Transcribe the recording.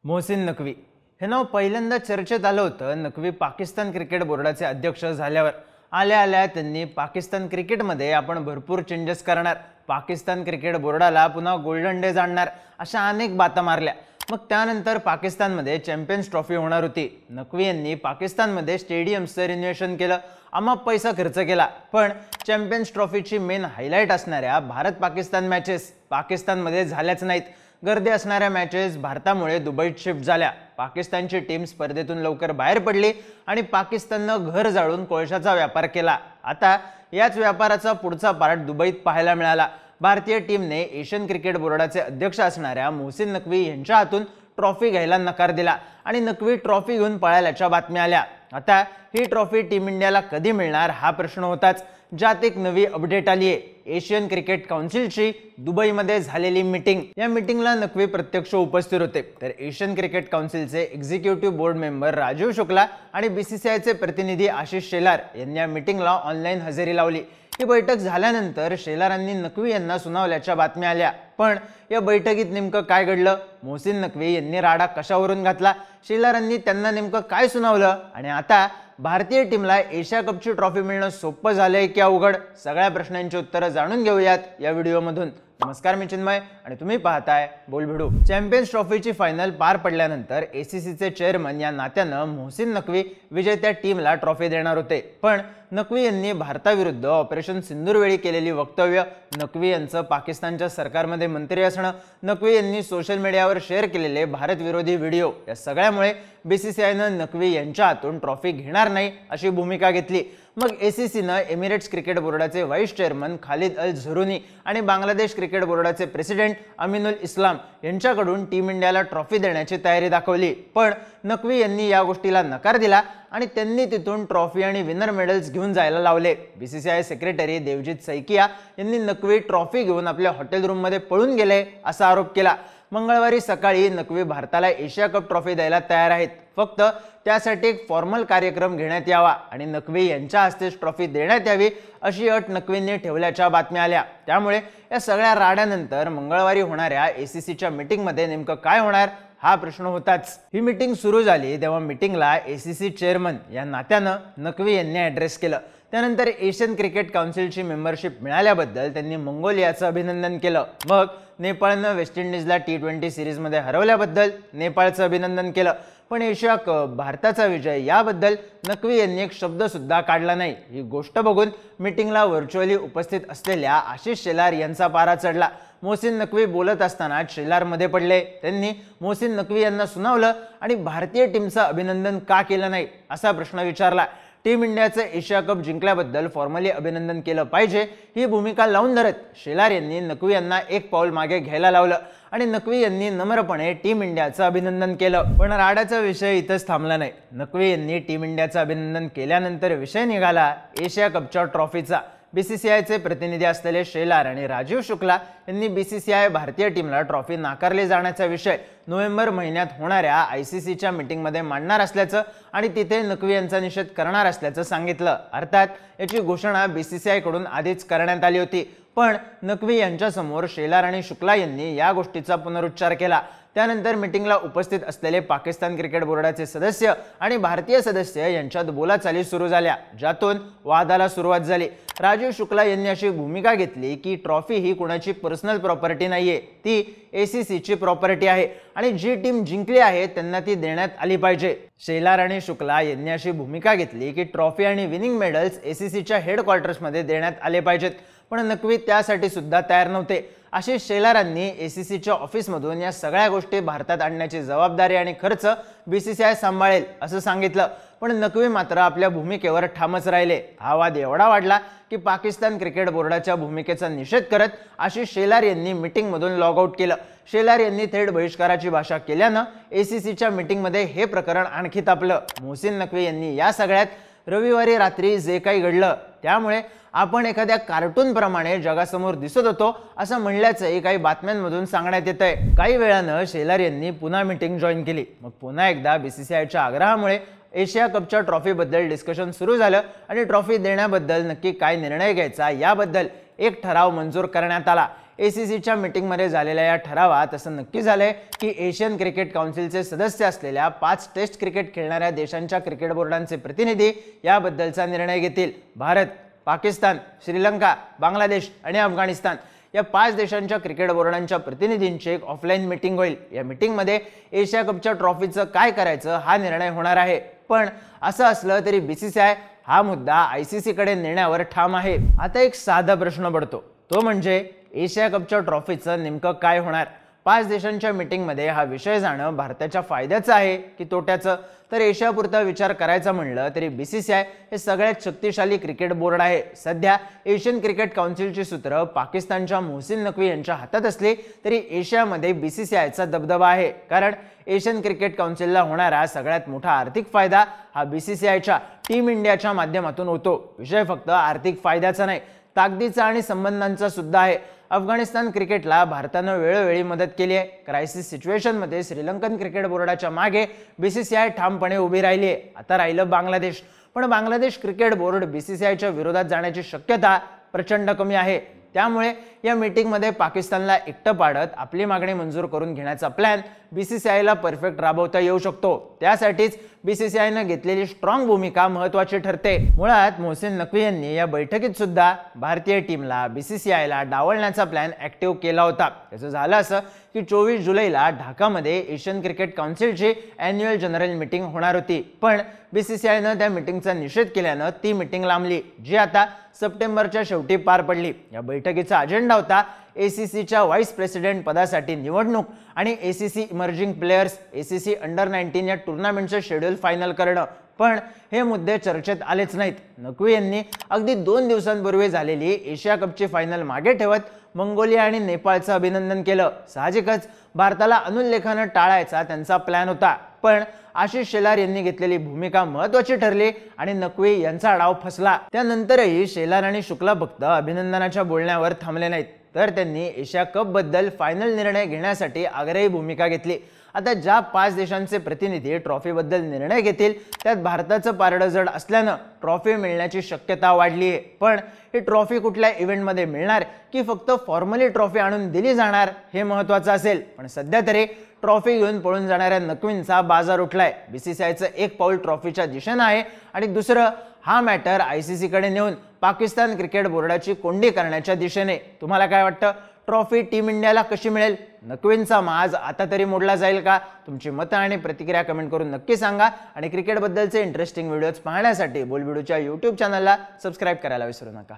मोहसिन नकवी हे नाव पहिल्यांदा चर्चेत आलं होतं नकवी पाकिस्तान क्रिकेट बोर्डाचे अध्यक्ष झाल्यावर। आल्या त्यांनी पाकिस्तान क्रिकेटमध्ये आपण भरपूर चेंजेस करणार, पाकिस्तान क्रिकेट बोर्डाला पुन्हा गोल्डन डेज आणणार अशा अनेक बाता मारल्या। मग त्यानंतर पाकिस्तानमध्ये चॅम्पियन्स ट्रॉफी होणार होती। नकवी यांनी पाकिस्तानमध्ये स्टेडियमचं रिनोव्हेशन केलं, अमाप पैसा खर्च केला, पण चॅम्पियन्स ट्रॉफीची मेन हायलाइट असणाऱ्या भारत पाकिस्तान मॅचेस पाकिस्तानमध्ये झाल्याच नाहीत। गर्दी असणाऱ्या मॅचेस भारतामुळे दुबईत शिफ्ट झाल्या। पाकिस्तानची टीम स्पर्धेतून लवकर बाहेर पडली आणि पाकिस्ताननं घर जाळून कोळशाचा व्यापार केला। आता याच व्यापाराचा पुढचा पार्ट दुबईत पाहायला मिळाला। भारतीय टीमने एशियन क्रिकेट बोर्डाचे अध्यक्ष असणाऱ्या मोहसिन नकवी यांच्या हातून ट्रॉफी घ्यायला नकार दिला आणि नकवी ट्रॉफी घेऊन पळाल्याच्या बातम्या आल्या। आता ही ट्रॉफी टीम इंडियाला कधी मिळणार हा प्रश्न होताच, ज्यात एक नवी अपडेट आली आहे। एशियन क्रिकेट काउन्सिलची दुबईमध्ये झालेली मीटिंग, या मीटिंगला नकवी प्रत्यक्ष उपस्थित होते, तर एशियन क्रिकेट काउन्सिलचे executive board member Rajeev Shukla आणि बीसीसीआयचे प्रतिनिधी आशिष शेलार यांनी या मीटिंगला ऑनलाईन हजेरी लावली। ही बैठक झाल्यानंतर शेलारांनी नकवी यांना सुनावल्याच्या बातम्या आल्या, पण या बैठकीत नेमकं काय घडलं, मोहसिन नकवी यांनी राडा कशावरून घातला, शेलारांनी त्यांना नेमकं काय सुनावलं आणि आता भारतीय टीमला एशिया कपची ट्रॉफी मिळणं सोपं झालंय की अवघड, सगळ्या प्रश्नांची उत्तरं जाणून घेऊयात या व्हिडिओमधून। नमस्कार, मी चिन्मय आणि तुम्ही पाहताय बोलभिडू। चॅम्पियन्स ट्रॉफीची फायनल पार पडल्यानंतर एसीसीचे चेअरमन या नात्यानं मोहसिन नकवी विजेत्या टीमला ट्रॉफी देणार होते, पण नकवी यांनी भारताविरुद्ध ऑपरेशन सिंदूरवेळी केलेली वक्तव्य, नकवी यांचं पाकिस्तानच्या सरकारमध्ये मंत्री असणं, नकवी यांनी सोशल मीडियावर शेअर केलेले भारत विरोधी व्हिडिओ, या सगळ्यामुळे बीसीसीआयनं नकवी यांच्या हातून ट्रॉफी घेणार नाही अशी भूमिका घेतली। मग एसीसीनं एमिरेट्स क्रिकेट बोर्डाचे व्हाईस चेअरमन खालिद अल झरुनी आणि बांगलादेश क्रिकेट बोर्डाचे प्रेसिडेंट अमीनुल इस्लाम यांच्याकडून टीम इंडियाला ट्रॉफी देण्याची तयारी दाखवली, पण नकवी यांनी या गोष्टीला नकार दिला आणि त्यांनी तिथून ट्रॉफी आणि विनर मेडल्स घेऊन जायला लावले। बीसीसीआय सेक्रेटरी देवजीत सैकिया यांनी नकवी ट्रॉफी घेऊन आपल्या हॉटेल रूममध्ये पळून गेले असा आरोप केला। मंगळवारी सकाळी नकवी भारताला एशिया कप ट्रॉफी द्यायला तयार आहेत, फक्त त्यासाठी एक फॉर्मल कार्यक्रम घेण्यात यावा आणि नकवी यांच्या हस्तेच ट्रॉफी देण्यात यावी अशी अट नकवींनी ठेवल्याच्या बातम्या आल्या। त्यामुळे या सगळ्या राड्यानंतर मंगळवारी होणाऱ्या एसीसीच्या मीटिंगमध्ये नेमकं काय होणार हा प्रश्न होताच। ही मीटिंग सुरू झाली तेव्हा मीटिंगला एसीसी चेअरमन या नात्यानं नकवी यांनी ॲड्रेस केलं। त्यानंतर एशियन क्रिकेट काउन्सिलची मेंबरशिप मिळाल्याबद्दल त्यांनी मंगोलियाचं अभिनंदन केलं। मग नेपाळनं वेस्ट इंडिजला T20 सिरीजमध्ये हरवल्याबद्दल नेपाळचं अभिनंदन केलं, पण एशिया कप भारताचा विजय याबद्दल नकवी यांनी एक शब्द सुद्धा काढला नाही। ही गोष्ट बघून मीटिंगला व्हर्च्युअली उपस्थित असलेल्या आशिष शेलार यांचा पारा चढला। मोहसिन नकवी बोलत असताना शेलार मध्ये पडले, त्यांनी मोहसिन नकवी यांना सुनावलं आणि भारतीय टीमचं अभिनंदन का केलं नाही असा प्रश्न विचारला। टीम इंडियाचं एशिया कप जिंकल्याबद्दल फॉर्मली अभिनंदन केलं पाहिजे ही भूमिका लावून धरत शेलार यांनी नकवी यांना एक पाऊल मागे घ्यायला लावलं आणि नकवी यांनी नम्रपणे टीम इंडियाचं अभिनंदन केलं। पण राडाचा विषय इथंच थांबला नाही। नकवी यांनी टीम इंडियाचं अभिनंदन केल्यानंतर विषय निघाला एशिया कपच्या ट्रॉफीचा। बीसीसीआयचे प्रतिनिधी असलेले शेलार आणि राजीव शुक्ला यांनी बीसीसीआय भारतीय टीमला ट्रॉफी नाकारली जाण्याचा विषय नोव्हेंबर महिन्यात होणाऱ्या आयसीसीच्या मीटिंगमध्ये मांडणार असल्याचं आणि तिथे नकवी यांचा निषेध करणार असल्याचं सांगितलं। अर्थात याची घोषणा बीसीसीआयकडून आधीच करण्यात आली होती, पण नकवी यांच्यासमोर शेलार आणि शुक्ला यांनी या गोष्टीचा पुनरुच्चार केला। त्यानंतर मीटिंगला उपस्थित असलेले पाकिस्तान क्रिकेट बोर्डाचे सदस्य आणि भारतीय सदस्य यांच्यात बोलाचाली सुरू झाल्या, ज्यातून वादाला सुरुवात झाली। राजीव शुक्ला यांनी अशी भूमिका घेतली की ट्रॉफी ही कोणाची पर्सनल प्रॉपर्टी नाहीये, ती एसीसीची प्रॉपर्टी आहे आणि जी टीम जिंकली आहे त्यांना ती देण्यात आली पाहिजे। शेलार आणि शुक्ला यांनी अशी भूमिका घेतली की ट्रॉफी आणि विनिंग मेडल्स एसीसीच्या हेडक्वार्टर्समध्ये देण्यात आले पाहिजेत, पण नकवी त्यासाठी सुद्धा तयार नव्हते। आशिष शेलारांनी एसीसीच्या ऑफिसमधून या सगळ्या गोष्टी भारतात आणण्याची जबाबदारी आणि खर्च बीसीसीआय सांभाळेल असं सांगितलं, पण नकवी मात्र आपल्या भूमिकेवर ठामच राहिले। हा वाद एवढा वाढला की पाकिस्तान क्रिकेट बोर्डाच्या भूमिकेचा निषेध करत आशिष शेलार यांनी मीटिंगमधून लॉग आउट केलं। शेलार यांनी थेट बहिष्काराची भाषा केल्यानं एसीसीच्या मीटिंगमध्ये हे प्रकरण आणखी तापलं। मोहसिन नकवी यांनी या सगळ्यात रविवारी रात्री जे काही घडलं त्यामुळे आपण एखाद्या कार्टून प्रमाणे जगासमोर दिसत होतो असं म्हणल्याचंही काही बातम्यांमधून सांगण्यात येतंय। काही वेळानं शेलार यांनी पुन्हा मीटिंग जॉईन केली। मग पुन्हा एकदा बीसीसीआयच्या आग्रहामुळे एशिया कपच्या ट्रॉफीबद्दल डिस्कशन सुरू झालं आणि ट्रॉफी देण्याबद्दल नक्की काय निर्णय घ्यायचा याबद्दल एक ठराव मंजूर करण्यात आला। ACCच्या मीटिंगमध्ये झालेल्या या ठरावात असं नक्की झालंय की एशियन क्रिकेट काउन्सिलचे सदस्य असलेल्या 5 टेस्ट क्रिकेट खेळणाऱ्या देशांच्या क्रिकेट बोर्डांचे प्रतिनिधी याबद्दलचा निर्णय घेतील। भारत, पाकिस्तान, श्रीलंका, बांगलादेश आणि अफगाणिस्तान या 5 देशांच्या क्रिकेट बोर्डांच्या प्रतिनिधींची एक ऑफलाईन मीटिंग होईल। या मीटिंगमध्ये एशिया कपच्या ट्रॉफीचं काय करायचं हा निर्णय होणार आहे। पण असं असलं तरी BCCI हा मुद्दा ICC कडे नेण्यावर ठाम आहे। आता एक साधा प्रश्न पडतो, तो म्हणजे एशिया कपच्या ट्रॉफीचं नेमकं काय होणार। 5 देशांच्या मीटिंगमध्ये हा विषय जाणं भारताच्या फायद्याचं आहे की तोट्याचं? तर एशियापुरता विचार करायचा म्हणलं तरी BCCI हे सगळ्यात शक्तिशाली क्रिकेट बोर्ड आहे। सध्या एशियन क्रिकेट काउन्सिलची सूत्र पाकिस्तानच्या मोहसिन नकवी यांच्या हातात असली तरी एशियामध्ये BCCIचा दबदबा आहे, कारण एशियन क्रिकेट काउन्सिलला होणारा सगळ्यात मोठा आर्थिक फायदा हा BCCIच्या टीम इंडियाच्या माध्यमातून होतो। विषय फक्त आर्थिक फायद्याचा नाही, ताकदीचा आणि संबंधांचा सुद्धा आहे। अफगाणिस्तान क्रिकेटला भारतानं वेळोवेळी मदत केली आहे। क्रायसिस सिच्युएशनमध्ये श्रीलंकन क्रिकेट बोर्डाच्या मागे BCCI ठामपणे उभी राहिली आहे। आता राहिलं बांगलादेश, पण बांगलादेश क्रिकेट बोर्ड BCCIच्या विरोधात जाण्याची शक्यता प्रचंड कमी आहे। त्यामुळे या मीटिंगमध्ये पाकिस्तानला एकटं पाडत आपली मागणी मंजूर करून घेण्याचा प्लॅन BCCIला परफेक्ट राबवता येऊ शकतो। त्यासाठीच BCCIनं घेतलेली स्ट्रॉंग भूमिका महत्त्वाची ठरते। मुळात मोहसिन नकवी यांनी या बैठकीत सुद्धा भारतीय टीमला BCCIला डावलण्याचा प्लॅन ऍक्टिव्ह केला होता। त्याचं झालं असं की 24 जुलैला ढाकामध्ये एशियन क्रिकेट काउन्सिलची अॅन्युअल जनरल मीटिंग होणार होती, पण BCCIनं त्या मीटिंगचा निषेध केल्यानं ती मीटिंग लांबली, जी आता सप्टेंबरच्या शेवटी पार पडली। या बैठकीचा अजेंडा होता ACCच्या व्हाईस प्रेसिडेंट पदासाठी निवडणूक आणि ACC emerging players ACC under-19 या टुर्नामेंटचं शेड्यूल फायनल करणं, पण हे मुद्दे चर्चेत आलेच नाहीत। नकवी यांनी अगदी 2 दिवसांपूर्वी झालेली एशिया कपची फायनल मागे ठेवत मंगोलिया आणि नेपाळचं अभिनंदन केलं। साहजिकच भारताला अनुल्लेखानं टाळायचा त्यांचा प्लॅन होता, पण आशिष शेलार यांनी घेतलेली भूमिका महत्त्वाची ठरली आणि नकवी यांचा डाव फसला। त्यानंतरही शेलार आणि शुक्ला फक्त अभिनंदनाच्या बोलण्यावर थांबले नाहीत, तर त्यांनी एशिया कप बद्दल फायनल निर्णय घेण्यासाठी आग्रही भूमिका घेतली। आता ज्या 5 देशांचे प्रतिनिधी ट्रॉफीबद्दल निर्णय घेतील त्यात भारताचं पारडं जड असल्यानं ट्रॉफी मिळण्याची शक्यता वाढली आहे। पण ही ट्रॉफी कुठल्या इव्हेंटमध्ये मिळणार की फक्त फॉर्मली ट्रॉफी आणून दिली जाणार हे महत्त्वाचं असेल। पण सध्या तरी ट्रॉफी घेऊन पळून जाणाऱ्या नकवींचा बाजार उठलाय। BCCIचं एक पाऊल ट्रॉफीच्या दिशेनं आहे आणि दुसरं हा मॅटर ICC कडे नेऊन पाकिस्तान क्रिकेट बोर्डाची कोंडी करण्याच्या दिशेने। तुम्हाला काय वाटतं, ट्रॉफी टीम इंडियाला कशी मिळेल? नकवींचा माज आता तरी मोडला जाईल का? तुमची मतं आणि प्रतिक्रिया कमेंट करून नक्की सांगा आणि क्रिकेटबद्दलचे इंटरेस्टिंग व्हिडिओज पाहण्यासाठी बोलबिडूच्या YouTube चॅनलला सबस्क्राईब करायला विसरू नका।